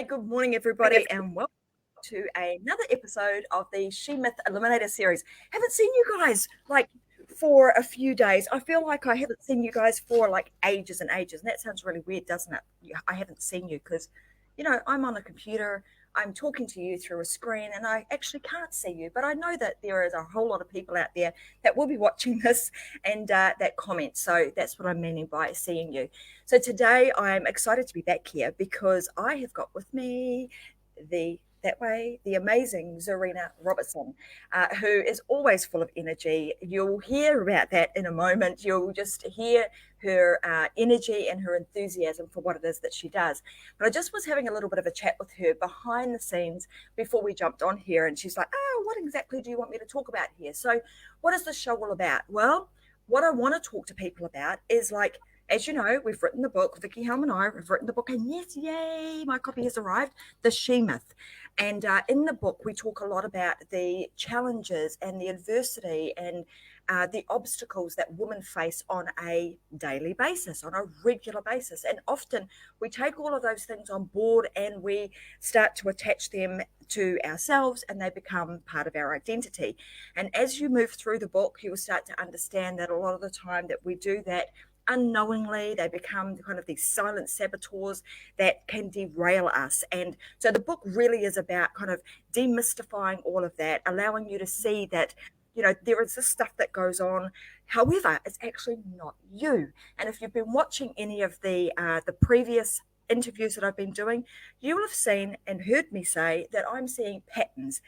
good morning, everybody, and welcome to another episode of the She Myth Eliminator series. Haven't seen you guys for a few days. I feel like I haven't seen you guys for ages and ages, and that sounds really weird, doesn't it? I haven't seen you because, I'm on a computer. I'm talking to you through a screen and I actually can't see you, but I know that there is a whole lot of people out there that will be watching this and that comment. So that's what I'm meaning by seeing you. So today I'm excited to be back here because I have got with me the amazing Zahrina Robertson, who is always full of energy. You'll hear about that in a moment. You'll just hear her energy and her enthusiasm for what it is that she does. But I just was having a little bit of a chat with her behind the scenes before we jumped on here, and she's like, "Oh, what exactly do you want me to talk about here?" So what is this show all about? Well, what I want to talk to people about is as you know, we've written the book, Vicky Helm and I, we've written the book, and yes, yay, my copy has arrived, The She Myth. And in the book, we talk a lot about the challenges and the adversity and the obstacles that women face on a daily basis, on a regular basis. And often we take all of those things on board and we start to attach them to ourselves and they become part of our identity. And as you move through the book, you will start to understand that a lot of the time that we do that unknowingly, they become kind of these silent saboteurs that can derail us. And so the book really is about kind of demystifying all of that, allowing you to see that, there is this stuff that goes on. However, it's actually not you. And if you've been watching any of the previous interviews that I've been doing, you will have seen and heard me say that I'm seeing patterns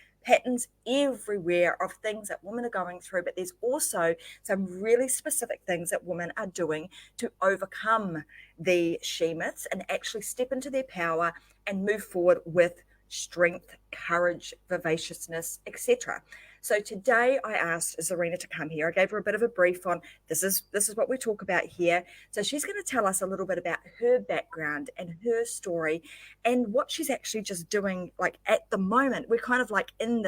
everywhere of things that women are going through, but there's also some really specific things that women are doing to overcome the she myths and actually step into their power and move forward with strength, courage, vivaciousness, etc. So today I asked Zahrina to come here. I gave her a bit of a brief on this is what we talk about here. So she's going to tell us a little bit about her background and her story and what she's actually just doing at the moment. We're kind of in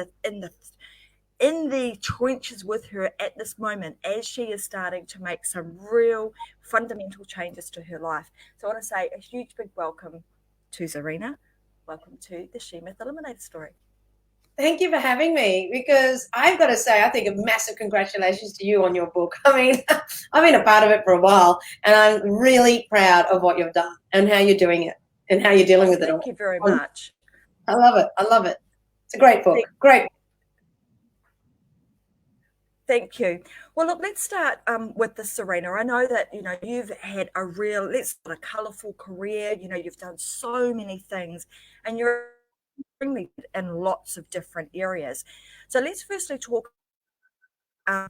the trenches with her at this moment as she is starting to make some real fundamental changes to her life. So I want to say a huge big welcome to Zahrina. Welcome to the She Myth Eliminator story. Thank you for having me, because I've got to say, I think a massive congratulations to you on your book. I mean, I've been a part of it for a while, and I'm really proud of what you've done and how you're doing it and how you're dealing with it all. Thank you very much. I love it. I love it. It's a great book. Great. Thank you. Well, look, let's start with the Zahrina. I know that, you've had a colourful career. You've done so many things and you're in lots of different areas. So let's firstly talk a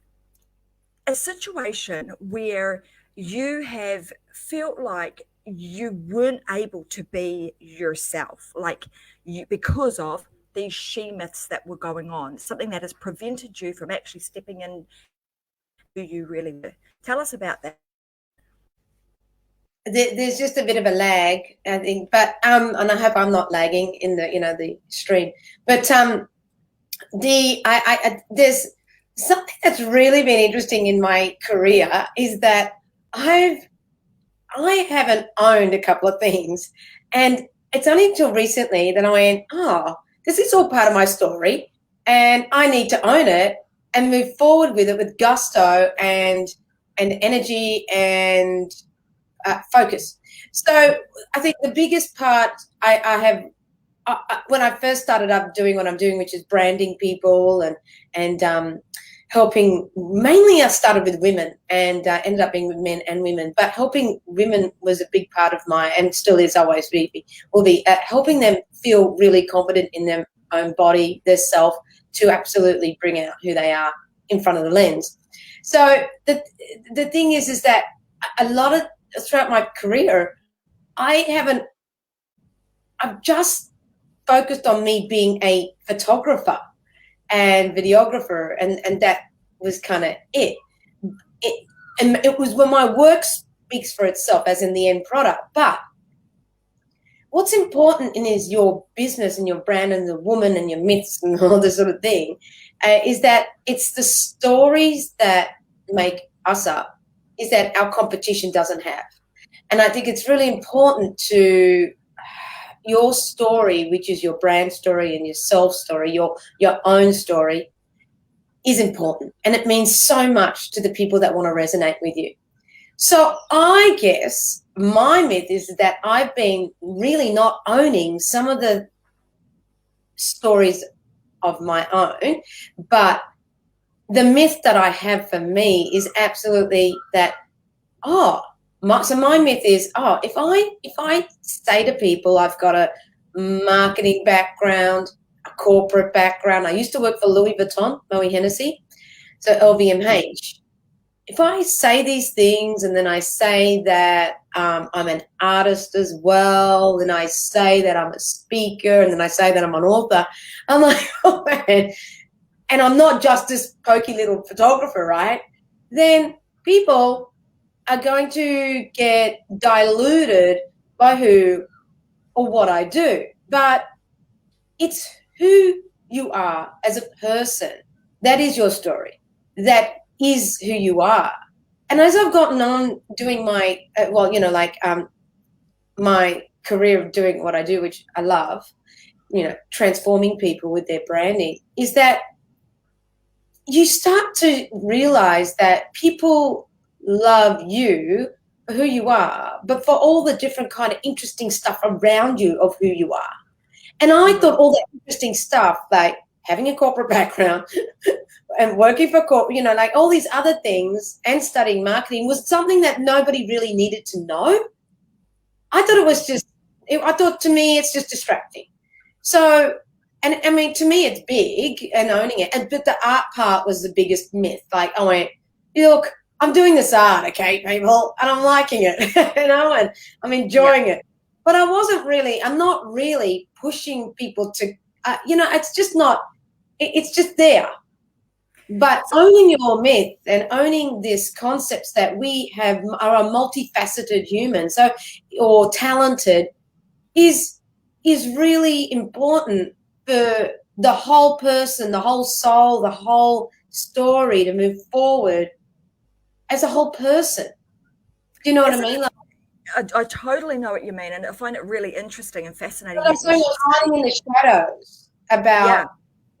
situation where you have felt like you weren't able to be yourself, because of these she myths that were going on, something that has prevented you from actually stepping in who you really were. Tell us about that. There's just a bit of a lag, I think, but and I hope I'm not lagging in the stream. But there's something that's really been interesting in my career is that I haven't owned a couple of things, and it's only until recently that I went, oh, this is all part of my story, and I need to own it and move forward with it with gusto and energy and focus. So I think the biggest part I have when I first started up doing what I'm doing, which is branding people and helping. Mainly I started with women and ended up being with men and women, but helping women was a big part of and still is, always will be helping them feel really confident in their own body, their self, to absolutely bring out who they are in front of the lens. So the thing is that a lot of throughout my career, I've just focused on me being a photographer and videographer, and that was kind of it. And it was when my work speaks for itself, as in the end product. But what's important is your business and your brand and the woman and your myths and all this sort of thing, is that it's the stories that make us up, is that our competition doesn't have. And I think it's really important to your story, which is your brand story and your self story, your own story, is important. And it means so much to the people that want to resonate with you. So I guess my myth is that I've been really not owning some of the stories of my own, but the myth that I have for me is absolutely that, so my myth is, if I say to people I've got a marketing background, a corporate background, I used to work for Louis Vuitton, Moe Hennessy, so LVMH. If I say these things and then I say that I'm an artist as well, and I say that I'm a speaker, and then I say that I'm an author, I'm like, oh man, and I'm not just this pokey little photographer, right? Then people are going to get diluted by who or what I do. But it's who you are as a person. That is your story. That is who you are. And as I've gotten on doing my, my career of doing what I do, which I love, transforming people with their branding, is that you start to realize that people love you for who you are, but for all the different kind of interesting stuff around you of who you are. And I thought all that interesting stuff, like having a corporate background and working for corporate, like all these other things and studying marketing, was something that nobody really needed to know. I thought it was to me, it's just distracting. So, and I mean, to me, it's big and owning it. But the art part was the biggest myth. Like, I went, look, I'm doing this art, okay, people, and I'm liking it, and I'm enjoying it. But I'm not really pushing people to, it's just not, it's just there. But owning your myth and owning these concepts that we are a multifaceted human, or talented, is really important for the whole person, the whole soul, the whole story to move forward as a whole person. Do you know what I mean? I totally know what you mean, and I find it really interesting and fascinating. I'm saying hiding in the shadows about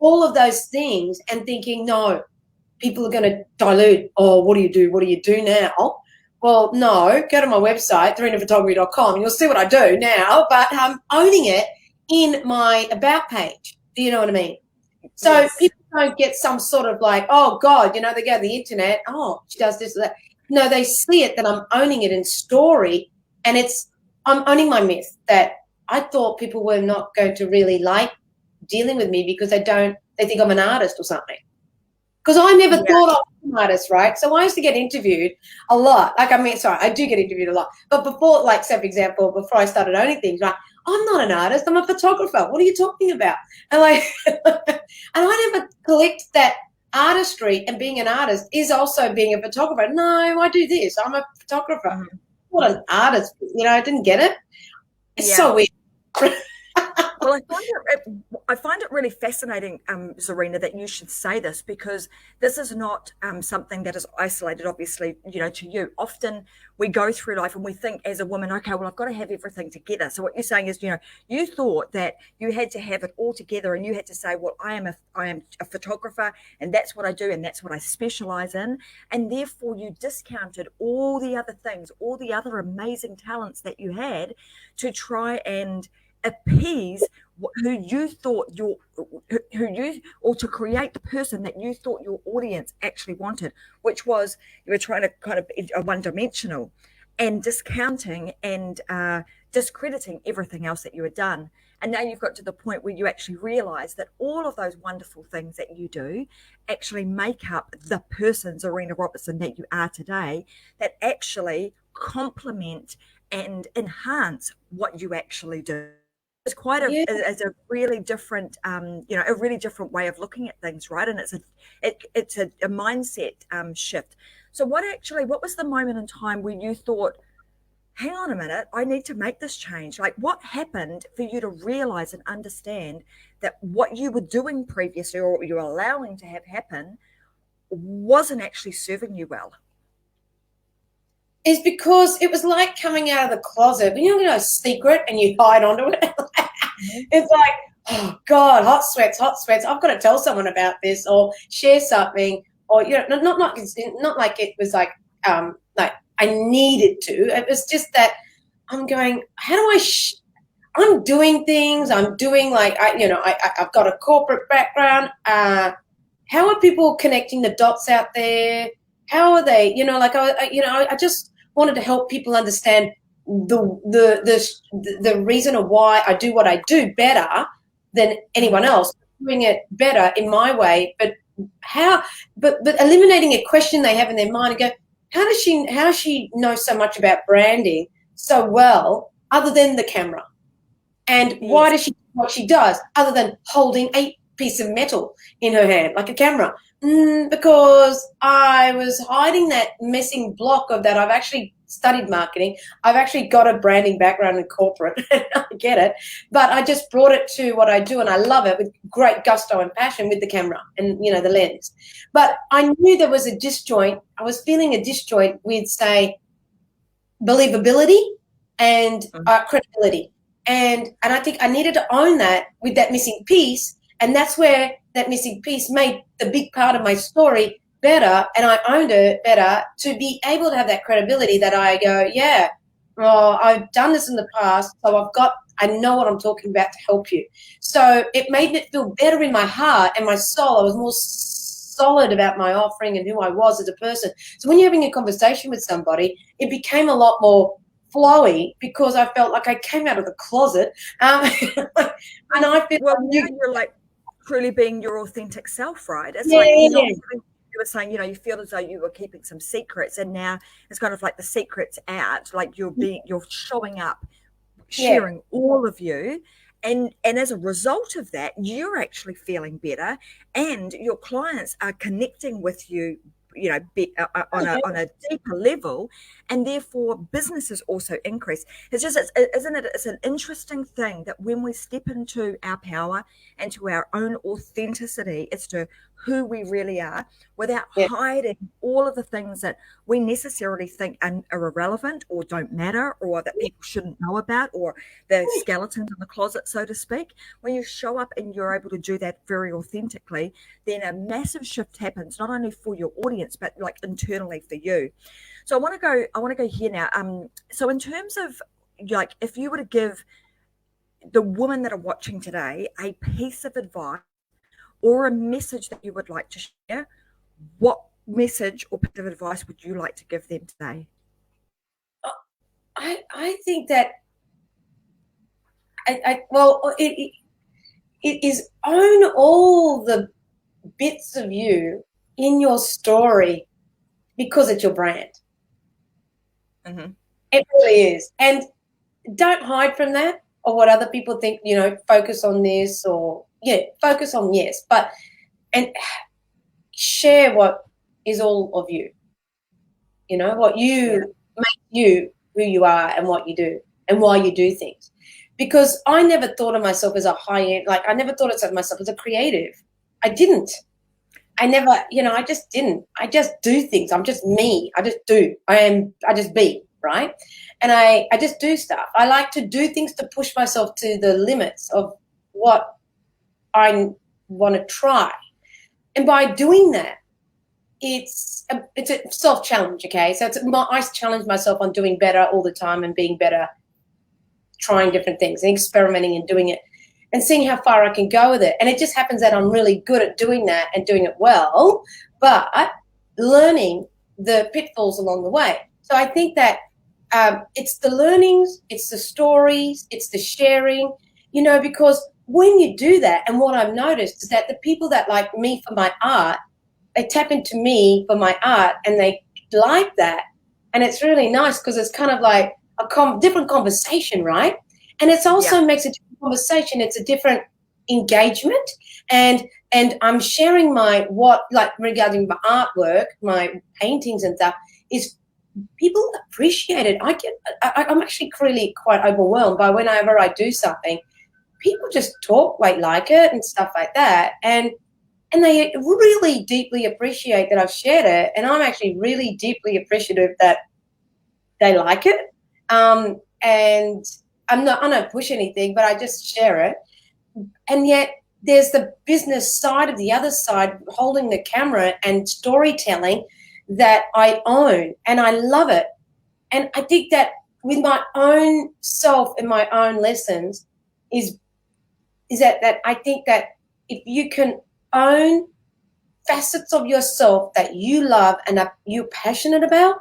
all of those things and thinking, no, people are going to dilute. Oh, what do you do? What do you do now? Well, no, go to my website, zarinaphotography.com, and you'll see what I do now, but I'm owning it in my about page. Do you know what I mean? So people don't get some sort of like, oh, God, they go to the internet, oh, she does this or that. No, they see it that I'm owning it in story, and I'm owning my myth that I thought people were not going to really like dealing with me because they think I'm an artist or something. Because I never thought I was an artist, right? So I used to get interviewed a lot. I do get interviewed a lot. But before, say, for example, before I started owning things, right, I'm not an artist. I'm a photographer. What are you talking about? And and I never clicked that artistry and being an artist is also being a photographer. No, I do this. I'm a photographer. I'm not an artist. I didn't get it. It's so weird. Well, I find it really fascinating, Zahrina, that you should say this, because this is not something that is isolated, obviously, to you. Often we go through life and we think as a woman, okay, well, I've got to have everything together. So what you're saying is, you thought that you had to have it all together, and you had to say, well, I am a photographer, and that's what I do, and that's what I specialize in. And therefore you discounted all the other things, all the other amazing talents that you had, to try and appease who you thought or to create the person that you thought your audience actually wanted, which was, you were trying to kind of be one-dimensional and discounting and discrediting everything else that you had done. And now you've got to the point where you actually realize that all of those wonderful things that you do actually make up the person, Zahrina Robertson, that you are today, that actually complement and enhance what you actually do. It's quite a really different, a really different way of looking at things, right? And it's a mindset shift. So what was the moment in time where you thought, hang on a minute, I need to make this change? Like, what happened for you to realize and understand that what you were doing previously, or what you were allowing to have happen, wasn't actually serving you well? is because it was like coming out of the closet. When you know a secret and you hide onto it, it's like, oh God, hot sweats. I've got to tell someone about this or share something, or not like it was like I needed to. It was just that I'm going, how do I'm doing things. I'm doing I've got a corporate background. How are people connecting the dots out there? How are they? I just wanted to help people understand the reason of why I do what I do better than anyone else, doing it better in my way. But eliminating a question they have in their mind and go, how does she know so much about branding so well other than the camera? And why does she do what she does other than holding a piece of metal in her hand like a camera? Because I was hiding that missing block of that. I've actually studied marketing. I've actually got a branding background in corporate. I get it. But I just brought it to what I do, and I love it with great gusto and passion with the camera and, the lens. But I knew there was a disjoint. I was feeling a disjoint with, say, believability and credibility. And I think I needed to own that with that missing piece. And that's where that missing piece made the big part of my story better, and I owned it better to be able to have that credibility that I go, yeah, I've done this in the past, so I know what I'm talking about to help you. So it made me feel better in my heart and my soul. I was more solid about my offering and who I was as a person. So when you're having a conversation with somebody, it became a lot more flowy because I felt like I came out of the closet. And I feel now you're like truly being your authentic self, right? It's you were saying, you feel as though you were keeping some secrets, and now it's kind of like the secret's out, like you're showing up, sharing all of you. And as a result of that, you're actually feeling better, and your clients are connecting with you, on a deeper level, and therefore businesses also increase. It's an interesting thing that when we step into our power and to our own authenticity as to who we really are, without hiding all of the things that we necessarily think are irrelevant or don't matter or that people shouldn't know about, or the skeletons in the closet, so to speak. When you show up and you're able to do that very authentically, then a massive shift happens, not only for your audience, but like internally for you. So I want to go here now. So in terms of, like, if you were to give the women that are watching today a piece of advice or a message that you would like to share, what message or piece of advice would you like to give them today? I think that it is own all the bits of you in your story because it's your brand. Mm-hmm. It really is. And don't hide from that or what other people think, focus on this or, focus on yes. And share what is all of you, what you make you who you are and what you do and why you do things. Because I never thought of myself as a high-end, I never thought of myself as a creative. I didn't. I never, I just didn't. I just do things. I'm just me. I just do. I just be, right? And I just do stuff. I like to do things to push myself to the limits of what I want to try. And by doing that, it's a self-challenge, okay? So I challenge myself on doing better all the time and being better, trying different things and experimenting and doing it and seeing how far I can go with it. And it just happens that I'm really good at doing that and doing it well, but learning the pitfalls along the way. So I think that it's the learnings, it's the stories, it's the sharing, because when you do that, and what I've noticed is that the people that like me for my art, they tap into me for my art and they like that. And it's really nice because it's kind of like a different conversation, right? And it also makes a different conversation. It's a different engagement. And I'm sharing regarding my artwork, my paintings and stuff, is people appreciate it. I'm actually really quite overwhelmed by whenever I do something, people just talk like it and stuff like that. And they really deeply appreciate that I've shared it. And I'm actually really deeply appreciative that they like it. And I don't push anything, but I just share it. And yet there's the business side of the other side, holding the camera and storytelling, that I own, and I love it. And I think that with my own self and my own lessons is that I think that if you can own facets of yourself that you love and that you're passionate about,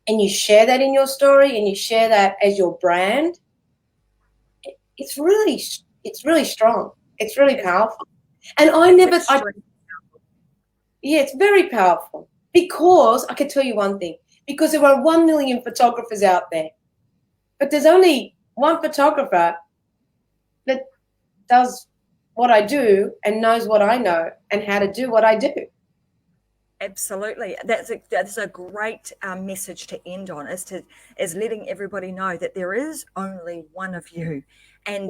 and you share that in your story and you share that as your brand, it's really strong. It's really powerful. And yeah, it's very powerful, because I can tell you one thing, because there are 1 million photographers out there, but there's only one photographer that does what I do and knows what I know and how to do what I do. Absolutely, that's a great message to end on. Is letting everybody know that there is only one of you, and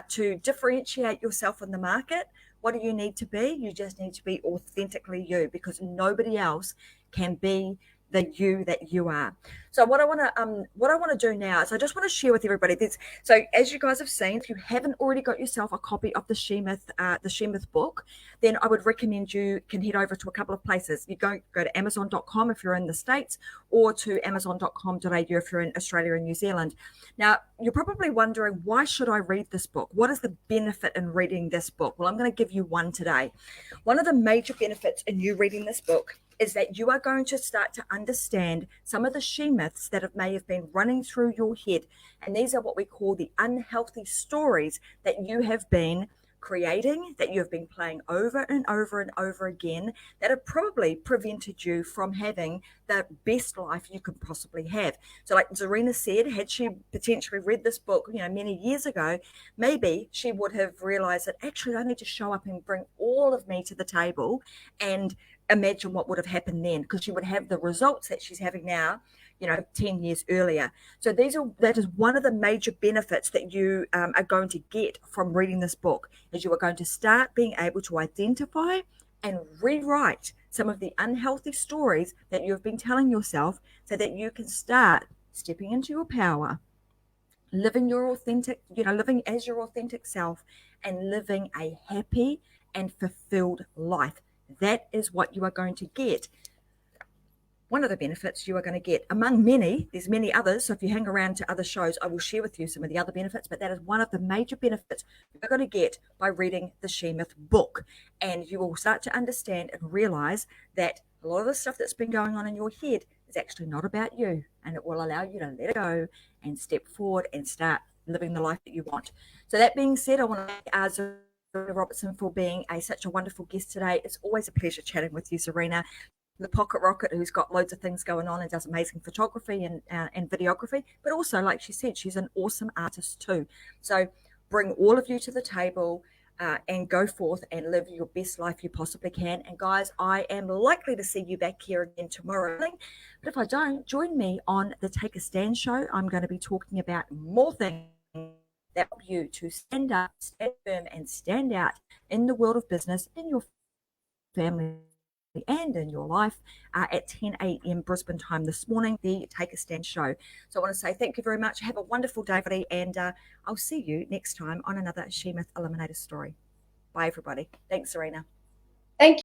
to differentiate yourself in the market. What do you need to be? You just need to be authentically you, because nobody else can be the you that you are. So what I want to do now is I just want to share with everybody this. So as you guys have seen, if you haven't already got yourself a copy of the She Myth book, then I would recommend you can head over to a couple of places. You go to Amazon.com if you're in the States, or to Amazon.com.au if you're in Australia and New Zealand. Now, you're probably wondering, why should I read this book? What is the benefit in reading this book? Well, I'm going to give you one today. One of the major benefits in you reading this book is that you are going to start to understand some of the she myths that may have been running through your head. And these are what we call the unhealthy stories that you have been creating, that you have been playing over and over and over again, that have probably prevented you from having the best life you could possibly have. So like Zahrina said, had she potentially read this book, many years ago, maybe she would have realized that actually I need to show up and bring all of me to the table, and imagine what would have happened then, because she would have the results that she's having now, 10 years earlier. So that is one of the major benefits that you are going to get from reading this book, is you are going to start being able to identify and rewrite some of the unhealthy stories that you've been telling yourself, so that you can start stepping into your power, living living as your authentic self, and living a happy and fulfilled life. That is what you are going to get. One of the benefits you are going to get, among many, there's many others. So if you hang around to other shows, I will share with you some of the other benefits, but that is one of the major benefits you're going to get by reading the She Myth book. And you will start to understand and realize that a lot of the stuff that's been going on in your head is actually not about you. And it will allow you to let it go and step forward and start living the life that you want. So that being said, I want to thank Zahrina Robertson for being such a wonderful guest today. It's always a pleasure chatting with you, Zahrina. The pocket rocket, who's got loads of things going on and does amazing photography and videography, but also, like she said, she's an awesome artist too. So bring all of you to the table and go forth and live your best life you possibly can. And guys, I am likely to see you back here again tomorrow morning, but if I don't, join me on the Take a Stand show. I'm going to be talking about more things that help you to stand up, stand firm, and stand out in the world of business, in your family and in your life, at 10 a.m. Brisbane time this morning, the Take a Stand show. So I want to say thank you very much. Have a wonderful day, everybody, and I'll see you next time on another She Myth Eliminator story. Bye, everybody. Thanks, Zahrina. Thank you.